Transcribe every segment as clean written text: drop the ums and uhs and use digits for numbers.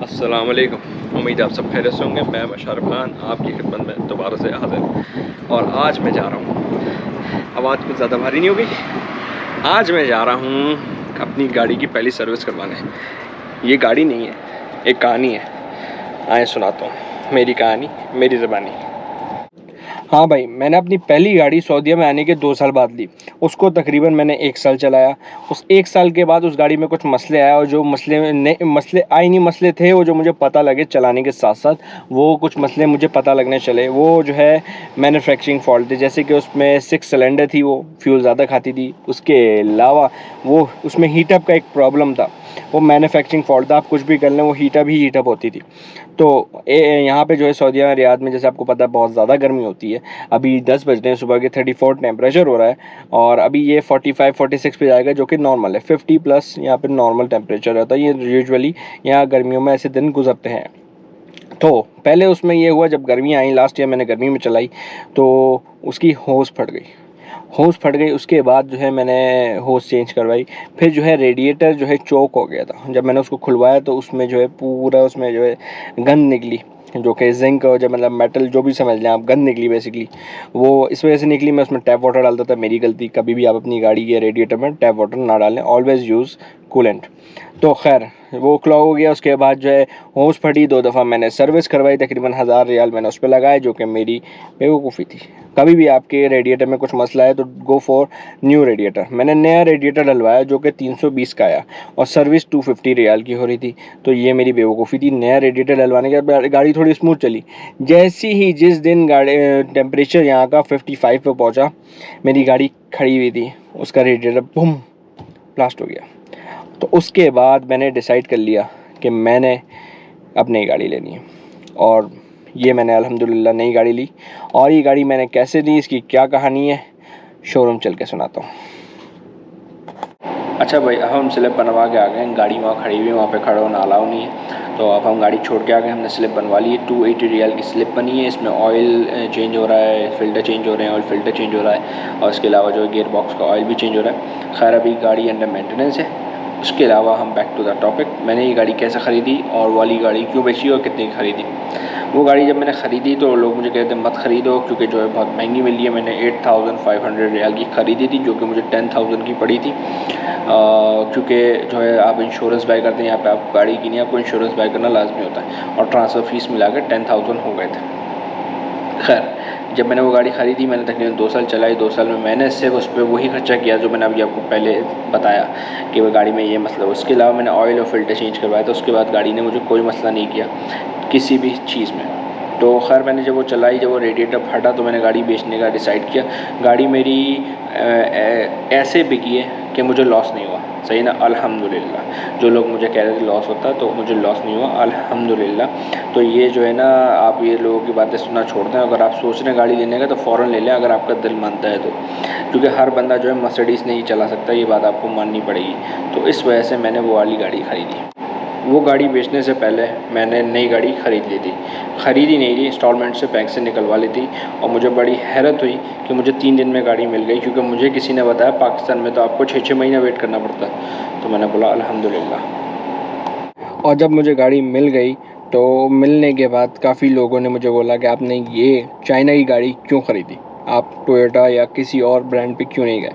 अस्सलाम वालेकुम। उम्मीद आप सब खैरियत से होंगे। मैं मुशर्रफ खान आपकी खिदमत में दोबारा से हाज़िर। और आज मैं जा रहा हूँ, आवाज़ कुछ ज़्यादा भारी नहीं होगी। आज मैं जा रहा हूँ अपनी गाड़ी की पहली सर्विस करवाने। ये गाड़ी नहीं है, एक कहानी है। आए सुनाता हूँ मेरी कहानी, मेरी ज़बानी। हाँ भाई, मैंने अपनी पहली गाड़ी सऊदीया में आने के 2 साल बाद ली। उसको तकरीबन मैंने 1 साल चलाया। उस 1 साल के बाद उस गाड़ी में कुछ मसले आए, और जो मसले थे वो जो मुझे पता लगे चलाने के साथ साथ, वो कुछ मसले मुझे पता लगने चले। वो जो है मैन्युफैक्चरिंग फॉल्ट थे, जैसे कि उसमें 6 सिलेंडर थी, वो फ्यूल ज़्यादा खाती थी। उसके अलावा वो उसमें हीटअप का एक प्रॉब्लम था। वो मैन्युफैक्चरिंग फॉल्ट था, आप कुछ भी कर लें वो हीटअप होती थी। तो यहाँ पे जो है सऊदीया रियाद में, जैसे आपको पता है, बहुत ज़्यादा गर्मी होती है। अभी 10 बज रहे हैं, सुबह के 34 टेम्परेचर हो रहा है, और अभी ये 45-46 पे जाएगा, जो कि नॉर्मल है। 50 प्लस यहाँ पे नॉर्मल टेम्परेचर रहता है। ये यूजुअली यहाँ गर्मियों में ऐसे दिन गुजरते हैं। तो पहले उसमें ये हुआ, जब गर्मी आई, लास्ट ईयर मैंने गर्मी में चलाई, तो उसकी होस फट गई। उसके बाद जो है मैंने होस चेंज करवाई। फिर जो है रेडिएटर जो है चोक हो गया था। जब मैंने उसको खुलवाया तो उसमें जो है पूरा उसमें जो है गंद निकली, जो कि जिंक और जब मतलब मेटल जो भी समझ लें आप, गंद निकली बेसिकली। वो इस वजह से निकली, मैं उसमें टैप वाटर डालता था, मेरी गलती। कभी भी आप अपनी गाड़ी के रेडिएटर में टैप वाटर ना डालें, ऑलवेज़ यूज़ कूलेंट। तो खैर वो क्लॉग हो गया। उसके बाद जो है होस फटी। 2 दफ़ा मैंने सर्विस करवाई, तकरीबन 1000 रियाल मैंने उस पर लगाए, जो कि मेरी बेवकूफ़ी थी। कभी भी आपके रेडिएटर में कुछ मसला है तो गो फॉर न्यू रेडिएटर। मैंने नया रेडिएटर डलवाया जो कि 320 का आया, और सर्विस 250 रियाल की हो रही थी। तो ये मेरी बेवकूफ़ी थी। नया रेडिएटर डलवाने के बाद गाड़ी थोड़ी स्मूथ चली। जैसी ही जिस दिन गाड़ी टेम्परेचर यहाँ का 55 पे पहुँचा, मेरी गाड़ी खड़ी हुई थी, उसका रेडिएटर बूम ब्लास्ट हो गया। तो उसके बाद मैंने डिसाइड कर लिया कि मैंने अब नई गाड़ी लेनी है, और ये मैंने अल्हम्दुलिल्लाह नई गाड़ी ली। और ये गाड़ी मैंने कैसे ली, इसकी क्या कहानी है, शोरूम चल के सुनाता हूँ। अच्छा भाई, अब हम स्लिप बनवा के आ गए हैं। गाड़ी वहाँ खड़ी हुई है, वहाँ पे खड़ा होना अलाउ नहीं है। तो अब हम गाड़ी छोड़ के आ गए, हमने स्लिप बनवा ली है। 280 रियाल की स्लिप बनी है। इसमें ऑयल चेंज हो रहा है, फ़िल्टर चेंज हो रहे हैं, ऑयल फ़िल्टर चेंज हो रहा है, और इसके अलावा जो है गियर बॉक्स का ऑयल भी चेंज हो रहा है। खैर अभी गाड़ी अंडर मेंटेनेंस है। उसके अलावा हम बैक टू द टॉपिक, मैंने ये गाड़ी कैसे ख़रीदी और वाली गाड़ी क्यों बेची और कितनी खरीदी। वो गाड़ी जब मैंने ख़रीदी तो लोग मुझे कहते मत ख़रीदो, क्योंकि जो है बहुत महंगी मिली है। मैंने 8500 रियाल की ख़रीदी थी, जो कि मुझे 10,000 की पड़ी थी। क्योंकि जो है आप इंश्योरेंस बाय करते हैं, यहाँ पे आप गाड़ी की नहीं, आपको इंश्योरेंस बाय करना लाजमी होता है, और ट्रांसफ़र फ़ीस मिला कर 10,000 हो गए थे। खैर जब मैंने वो गाड़ी ख़रीदी, मैंने तकरीबन 2 साल चलाई। 2 साल में मैंने सिर्फ उस पर वही खर्चा किया जो मैंने अभी आपको पहले बताया कि वो गाड़ी में ये मसला। उसके अलावा मैंने ऑयल और फ़िल्टर चेंज करवाया था। उसके बाद गाड़ी ने मुझे कोई मसला नहीं किया किसी भी चीज़ में। तो खैर मैंने जब वो चलाई, जब वो रेडिएटर फटा, तो मैंने गाड़ी बेचने का डिसाइड किया। गाड़ी मेरी ऐसे बिकी है कि मुझे लॉस नहीं हुआ। सही ना, अल्हम्दुलिल्लाह। जो लोग मुझे कह रहे थे लॉस होता, तो मुझे लॉस नहीं हुआ, अल्हम्दुलिल्लाह। तो ये जो है ना, आप ये लोगों की बातें सुनना छोड़ दें। अगर आप सोच रहे हैं गाड़ी लेने का तो फ़ौरन ले लें, अगर आपका दिल मानता है तो, क्योंकि हर बंदा जो है मर्सिडीज़ नहीं चला सकता, ये बात आपको माननी पड़ेगी। तो इस वजह से मैंने वो वाली गाड़ी ख़रीदी। वो गाड़ी बेचने से पहले मैंने नई गाड़ी ख़रीद ली थी। ख़रीदी नहीं थी, इंस्टॉलमेंट से बैंक से निकलवा ली थी। और मुझे बड़ी हैरत हुई कि मुझे 3 दिन में गाड़ी मिल गई, क्योंकि मुझे किसी ने बताया पाकिस्तान में तो आपको 6-6 महीना वेट करना पड़ता है। तो मैंने बोला अल्हम्दुलिल्लाह। और जब मुझे गाड़ी मिल गई, तो मिलने के बाद काफ़ी लोगों ने मुझे बोला कि आपने ये चाइना की गाड़ी क्यों ख़रीदी, आप टोयोटा या किसी और ब्रांड पे क्यों नहीं गए।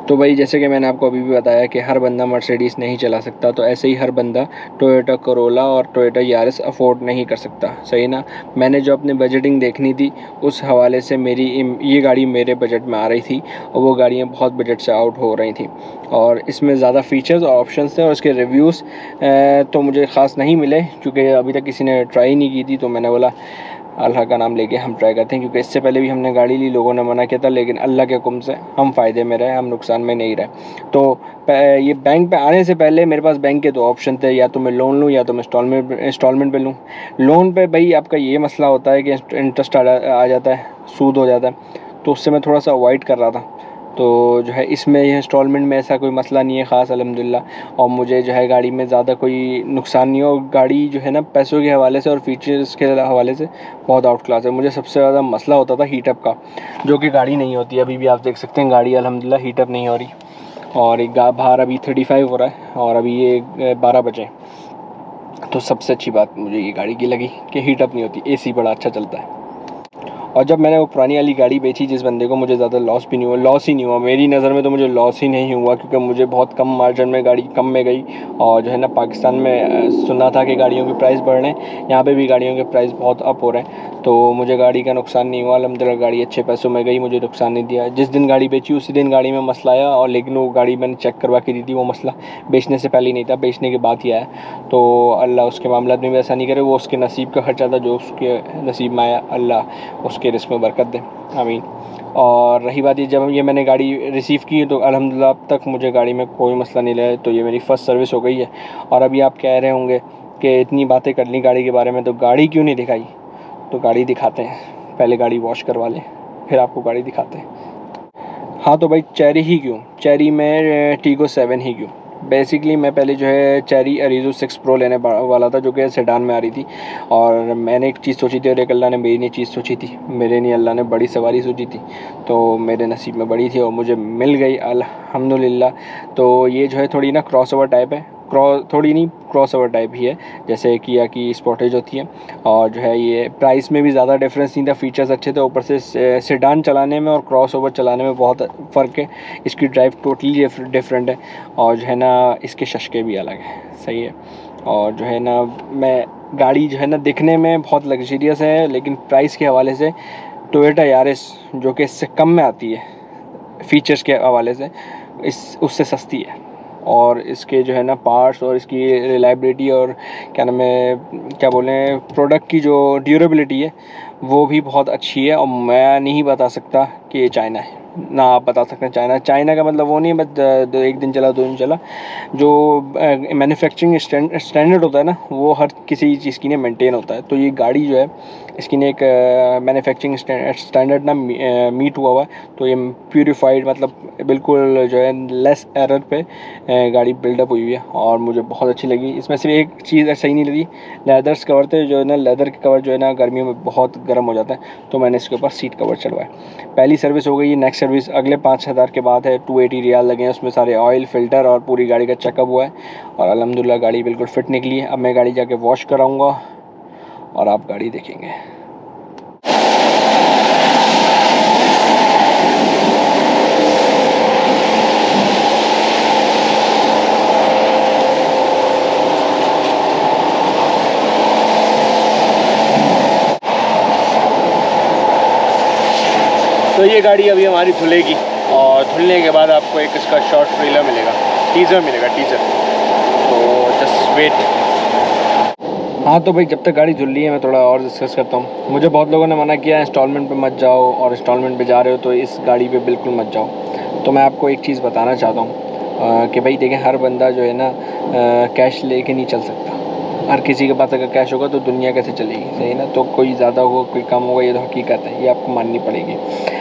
तो भाई जैसे कि मैंने आपको अभी भी बताया कि हर बंदा मर्सिडीज़ नहीं चला सकता, तो ऐसे ही हर बंदा टोयोटा करोला और टोयोटा यारिस अफोर्ड नहीं कर सकता। सही ना। मैंने जो अपनी बजटिंग देखनी थी, उस हवाले से मेरी ये गाड़ी मेरे बजट में आ रही थी, और वो गाड़ियाँ बहुत बजट से आउट हो रही थी, और इसमें ज़्यादा फ़ीचर्स और ऑप्शंस थे। और इसके रिव्यूज़ तो मुझे ख़ास नहीं मिले, क्योंकि अभी तक किसी ने ट्राई नहीं की थी। तो मैंने बोला अल्लाह का नाम लेके हम ट्राई करते हैं, क्योंकि इससे पहले भी हमने गाड़ी ली, लोगों ने मना किया था, लेकिन अल्लाह के हुक्म से हम फ़ायदे में रहे, हम नुकसान में नहीं रहे। तो ये बैंक पे आने से पहले मेरे पास बैंक के 2 ऑप्शन थे, या तो मैं लोन लूँ या तो मैं इंस्टॉलमेंट पे लूँ। लोन पे भाई आपका ये मसला होता है कि इंटरेस्ट आ जाता है, सूद हो जाता है, तो उससे मैं थोड़ा सा अवॉइड कर रहा था। तो जो है इसमें ये इंस्टॉलमेंट में ऐसा कोई मसला नहीं है ख़ास, अल्हम्दुलिल्लाह। और मुझे जो है गाड़ी में ज़्यादा कोई नुकसान नहीं हो। गाड़ी जो है ना, पैसों के हवाले से और फीचर्स के हवाले से बहुत आउट क्लास है। मुझे सबसे ज़्यादा मसला होता था हीटअप का, जो कि गाड़ी नहीं होती। अभी भी आप देख सकते हैं गाड़ी अल्हम्दुलिल्लाह हीटअप नहीं हो रही। और एक बाहर अभी 35 हो रहा है, और अभी ये 12 बजे। तो सबसे अच्छी बात मुझे ये गाड़ी की लगी कि हीट अप नहीं होती, एसी बड़ा अच्छा चलता है। और जब मैंने वो पुरानी वाली गाड़ी बेची जिस बंदे को, मुझे ज़्यादा लॉस भी नहीं हुआ, लॉस ही नहीं हुआ मेरी नज़र में, तो मुझे लॉस ही नहीं हुआ क्योंकि मुझे बहुत कम मार्जिन में गाड़ी कम में गई। और जो है ना, पाकिस्तान में सुना था कि गाड़ियों के प्राइस बढ़ रहे हैं, यहाँ पे भी गाड़ियों के प्राइस बहुत अप हो रहे हैं, तो मुझे गाड़ी का नुकसान नहीं हुआ अल्हम्दुलिल्लाह। गाड़ी अच्छे पैसों में गई, मुझे नुकसान नहीं दिया। जिस दिन गाड़ी बेची उसी दिन गाड़ी में मसला आया, और लेकिन वो गाड़ी मैंने चेक करवा के दी थी, वो मसला बेचने से पहले ही नहीं था, बेचने के बाद ही आया। तो अल्लाह उसके मामला में भी ऐसा नहीं करे, वो उसके नसीब का खर्चा था, जो उसके नसीब में आया अल्लाह उसके रिस्क में बरकत दे, आमीन। और रही बात ये, जब ये मैंने गाड़ी रिसीव की तो अल्हम्दुलिल्लाह अब तक मुझे गाड़ी में कोई मसला नहीं लगा। तो ये मेरी फ़र्स्ट सर्विस हो गई है। और अभी आप कह रहे होंगे कि इतनी बातें कर ली गाड़ी के बारे में, तो गाड़ी क्यों नहीं दिखाई? तो गाड़ी दिखाते हैं, पहले गाड़ी वॉश करवा लें, फिर आपको गाड़ी दिखाते हैं। हाँ तो भाई, चेरी ही क्यों? चेरी में टीगो 7 ही क्यों? बेसिकली मैं पहले जो है चेरी अरीज़ो 6 प्रो लेने वाला था, जो कि सेडान में आ रही थी। और मैंने एक चीज़ सोची थी और एक अल्लाह ने मेरी नहीं चीज़ सोची थी, मेरे नहीं अल्लाह ने बड़ी सवारी सोची थी, तो मेरे नसीब में बड़ी थी और मुझे मिल गई अल्हम्दुलिल्लाह। तो ये जो है थोड़ी ना क्रॉसओवर टाइप है, थोड़ी नहीं क्रॉसओवर टाइप ही है, जैसे किया की स्पोर्टेज होती है। और जो है ये प्राइस में भी ज़्यादा डिफरेंस नहीं था, फीचर्स अच्छे थे, ऊपर से सेडान चलाने में और क्रॉसओवर चलाने में बहुत फ़र्क है। इसकी ड्राइव टोटली डिफरेंट है, और जो है ना इसके शशके भी अलग है, सही है। और जो है ना, मैं गाड़ी जो है ना दिखने में बहुत लग्जरियस है, लेकिन प्राइस के हवाले से टोयोटा यारिस जो कि इससे कम में आती है फ़ीचर्स के हवाले से, इस उससे सस्ती है। और इसके जो है ना पार्ट्स और इसकी रिलायबिलिटी और क्या नाम है, क्या बोलें, प्रोडक्ट की जो ड्यूरेबिलिटी है वो भी बहुत अच्छी है। और मैं नहीं बता सकता कि ये चाइना है, ना आप बता सकते हैं चाइना। चाइना का मतलब वो नहीं है बस एक दिन चला 2 दिन चला। जो मैन्युफैक्चरिंग स्टैंडर्ड होता है ना, वो हर किसी चीज़ की ने मेंटेन होता है। तो ये गाड़ी जो है इसकी ने एक मैन्युफैक्चरिंग स्टैंडर्ड ना मीट हुआ है। तो ये प्यूरिफाइड, मतलब बिल्कुल जो है लेस एरर पे गाड़ी बिल्डअप हुई है, और मुझे बहुत अच्छी लगी। इसमें सिर्फ एक चीज़ सही नहीं लगी, लेदर्स कवर थे जो है ना, लेदर के कवर जो है ना गर्मियों में बहुत गर्म हो जाता है, तो मैंने इसके ऊपर सीट कवर चढ़वाए। पहली सर्विस हो गई। नेक्स्ट सर्विस अगले 5,000 के बाद है, 280 रियाल लगे हैं, उसमें सारे ऑयल फिल्टर और पूरी गाड़ी का चेकअप हुआ है, और अल्हम्दुलिल्लाह गाड़ी बिल्कुल फिट निकली है। अब मैं गाड़ी जाके वॉश कराऊँगा और आप गाड़ी देखेंगे। तो ये गाड़ी अभी हमारी धुलेगी, और धुलने के बाद आपको एक इसका शॉर्ट ट्रेलर मिलेगा, टीज़र मिलेगा, टीज़र। तो जस्ट वेट। हाँ तो भाई, जब तक गाड़ी धुल रही है मैं थोड़ा और डिस्कस करता हूँ। मुझे बहुत लोगों ने मना किया इंस्टॉलमेंट पे मत जाओ, और इंस्टॉलमेंट पे जा रहे हो तो इस गाड़ी पे बिल्कुल मत जाओ। तो मैं आपको एक चीज़ बताना चाहता हूँ कि भाई देखें, हर बंदा जो है ना कैश लेके नहीं चल सकता। हर किसी के पास अगर कैश होगा तो दुनिया कैसे चलेगी, सही ना? तो कोई ज़्यादा होगा कोई कम होगा, ये तो हकीकत है, ये आपको माननी पड़ेगी।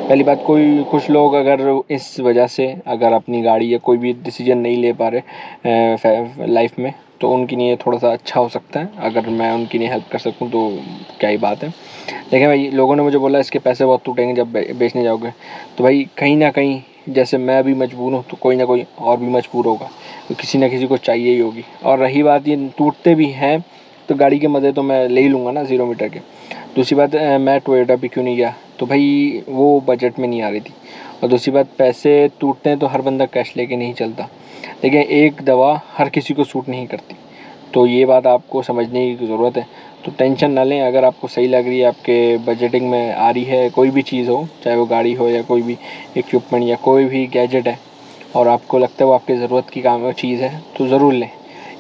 पहली बात, कुछ लोग अगर इस वजह से अगर अपनी गाड़ी या कोई भी डिसीजन नहीं ले पा रहे लाइफ में, तो उनके लिए थोड़ा सा अच्छा हो सकता है अगर मैं उनकी लिए हेल्प कर सकूं, तो क्या ही बात है। देखें भाई, लोगों ने मुझे बोला इसके पैसे बहुत टूटेंगे जब बेचने जाओगे, तो भाई कहीं ना कहीं जैसे मैं अभी मजबूर हूँ, तो कोई ना कोई और भी मजबूर होगा, तो किसी ना किसी को चाहिए ही होगी। और रही बात ये टूटते भी हैं, तो गाड़ी के मज़े तो मैं ले ही लूँगा ना 0 मीटर के। दूसरी बात, मैं टोयोटा पे क्यों नहीं गया, तो भाई वो बजट में नहीं आ रही थी। और दूसरी बात, पैसे टूटते हैं तो हर बंदा कैश लेके नहीं चलता। देखिए, एक दवा हर किसी को सूट नहीं करती, तो ये बात आपको समझने की ज़रूरत है। तो टेंशन ना लें, अगर आपको सही लग रही है, आपके बजटिंग में आ रही है, कोई भी चीज़ हो, चाहे वो गाड़ी हो या कोई भी इक्विपमेंट या कोई भी गैजेट है, और आपको लगता है वो आपकी ज़रूरत की काम चीज़ है, तो ज़रूर लें।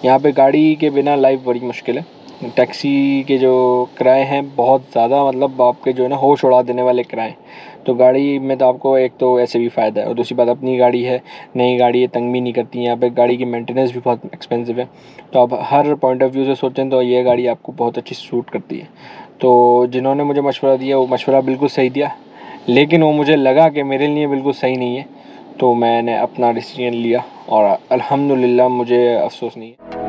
यहाँ पे गाड़ी के बिना लाइफ बड़ी मुश्किल है। टैक्सी के जो किराए हैं बहुत ज़्यादा, मतलब आपके जो है ना होश उड़ा देने वाले किराए। तो गाड़ी में तो आपको एक तो ऐसे भी फ़ायदा है, और दूसरी बात अपनी गाड़ी है, नई गाड़ी है, तंग भी नहीं करती। यहाँ पे गाड़ी की मेंटेनेंस भी बहुत एक्सपेंसिव है। तो आप हर पॉइंट ऑफ व्यू से सोचें तो ये गाड़ी आपको बहुत अच्छी सूट करती है। तो जिन्होंने मुझे मशवरा दिया वो मशवरा बिल्कुल सही दिया, लेकिन वो मुझे लगा कि मेरे लिए बिल्कुल सही नहीं है, तो मैंने अपना डिसीजन लिया, और अल्हम्दुलिल्लाह मुझे अफसोस नहीं है।